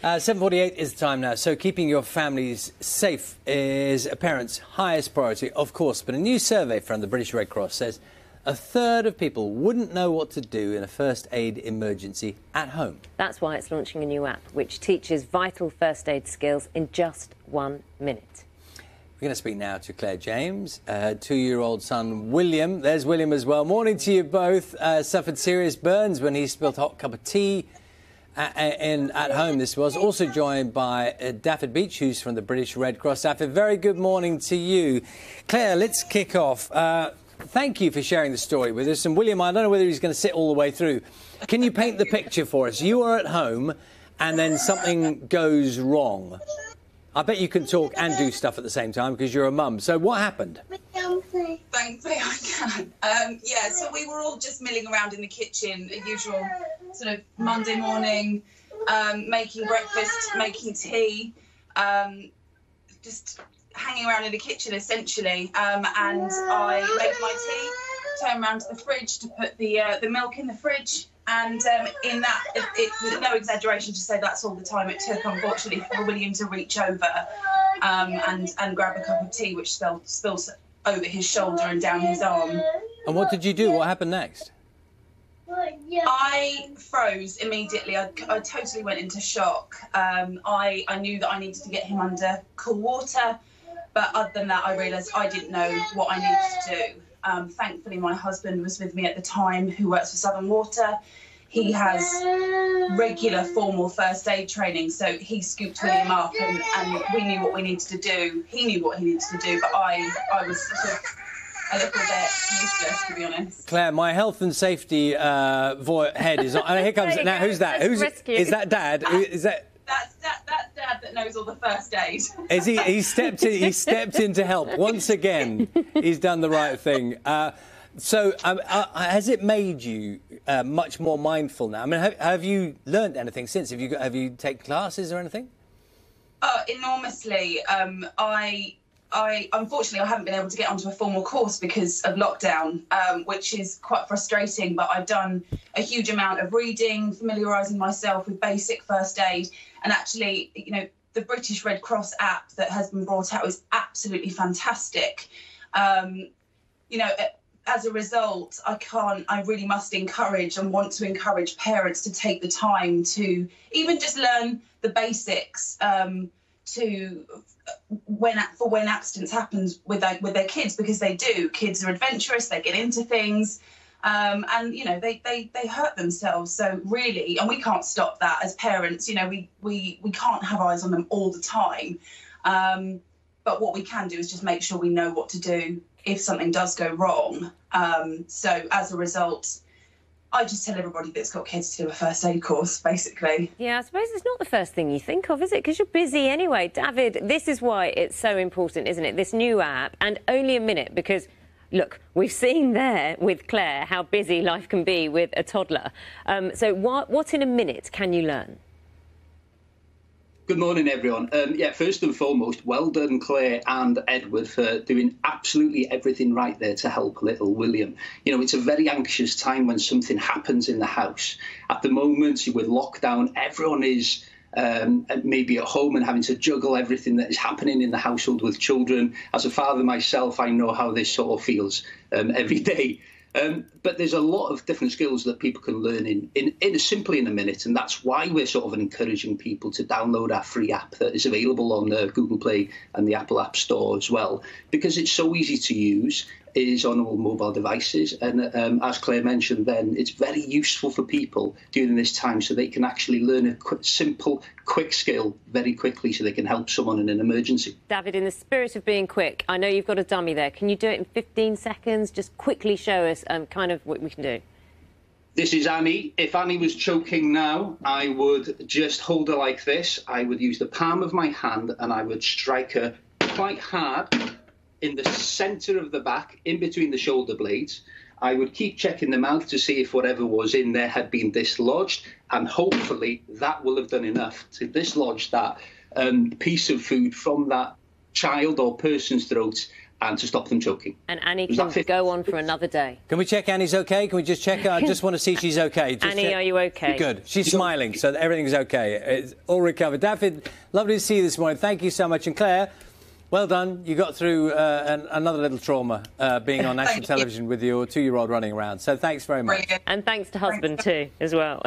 7:48 is the time now, so keeping your families safe is a parent's highest priority, of course. But a new survey from the British Red Cross says a third of people wouldn't know what to do in a first aid emergency at home. That's why it's launching a new app which teaches vital first aid skills in just 1 minute. We're going to speak now to Claire James, her 2-year-old son William. There's William as well. Morning to you both. Suffered serious burns when he spilled a hot cup of tea at home. This was also joined by David Beach, who's from the British Red Cross. David, very good morning to you. Claire, let's kick off. Thank you for sharing the story with us. And William, I don't know whether he's going to sit all the way through. Can you paint the picture for us? You are at home and then something goes wrong. I bet you can talk and do stuff at the same time because you're a mum. So what happened? Thankfully I can. So we were all just milling around in the kitchen, a usual sort of Monday morning, making breakfast, making tea, just hanging around in the kitchen essentially. And I made my tea, turned around to the fridge to put the milk in the fridge. And in that, no exaggeration to say that's all the time it took, unfortunately, for William to reach over and grab a cup of tea, which spills over his shoulder and down his arm. And what did you do? What happened next? I froze immediately. I totally went into shock. I knew that I needed to get him under cool water, but other than that, I realised I didn't know what I needed to do. Thankfully, my husband was with me at the time, who works for Southern Water. He has regular formal first aid training, so he scooped William up and we knew what we needed to do. He knew what he needed to do, but I was sort of a little bit useless, to be honest. Claire, my health and safety head is on. Here comes now. Who's that? Is that Dad? Is that? That's Dad that knows all the first aid. Is he? He stepped in. He stepped in to help once again. He's done the right thing. So, has it made you much more mindful now? I mean, have you learned anything since? Have you taken classes or anything? Enormously. I unfortunately I haven't been able to get onto a formal course because of lockdown, which is quite frustrating. But I've done a huge amount of reading, familiarising myself with basic first aid, and actually, the British Red Cross app that has been brought out is absolutely fantastic. As a result, I really must encourage and want to encourage parents to take the time to even just learn the basics for when accidents happen with their kids, because they do. Kids are adventurous, they get into things, and they hurt themselves. So really, and we can't stop that as parents. We can't have eyes on them all the time. But what we can do is just make sure we know what to do if something does go wrong. So as a result, I just tell everybody that's got kids to do a first aid course, basically. Yeah, I suppose it's not the first thing you think of, is it? Because you're busy anyway. David, this is why it's so important, isn't it? This new app, and only a minute, because, look, we've seen there with Claire how busy life can be with a toddler. So what in a minute can you learn? Good morning, everyone. First and foremost, well done, Claire and Edward, for doing absolutely everything right there to help little William. It's a very anxious time when something happens in the house. At the moment, with lockdown, everyone is maybe at home and having to juggle everything that is happening in the household with children. As a father myself, I know how this sort of feels every day. But there's a lot of different skills that people can learn simply in a minute, and that's why we're sort of encouraging people to download our free app that is available on the Google Play and the Apple App Store as well, because it's so easy to use. It is on all mobile devices, and as Claire mentioned then, it's very useful for people during this time so they can actually learn a simple, quick skill very quickly so they can help someone in an emergency. David, in the spirit of being quick, I know you've got a dummy there. Can you do it in 15 seconds? Just quickly show us kind of what we can do. This is Annie. If Annie was choking now, I would just hold her like this. I would use the palm of my hand and I would strike her quite hard in the centre of the back, in between the shoulder blades. I would keep checking the mouth to see if whatever was in there had been dislodged, and hopefully that will have done enough to dislodge that piece of food from that child or person's throat and to stop them choking. And Annie Was that can 50? go on for another day. Can we check Annie's okay? Can we just check her? I just want to see she's okay. Just Annie, check. are you okay? Good. She's smiling, so everything's okay. It's all recovered. David, lovely to see you this morning. Thank you so much. And Claire, well done. You got through another little trauma being on national television with your 2-year-old running around. So thanks very much. Brilliant. And thanks to husband too, as well.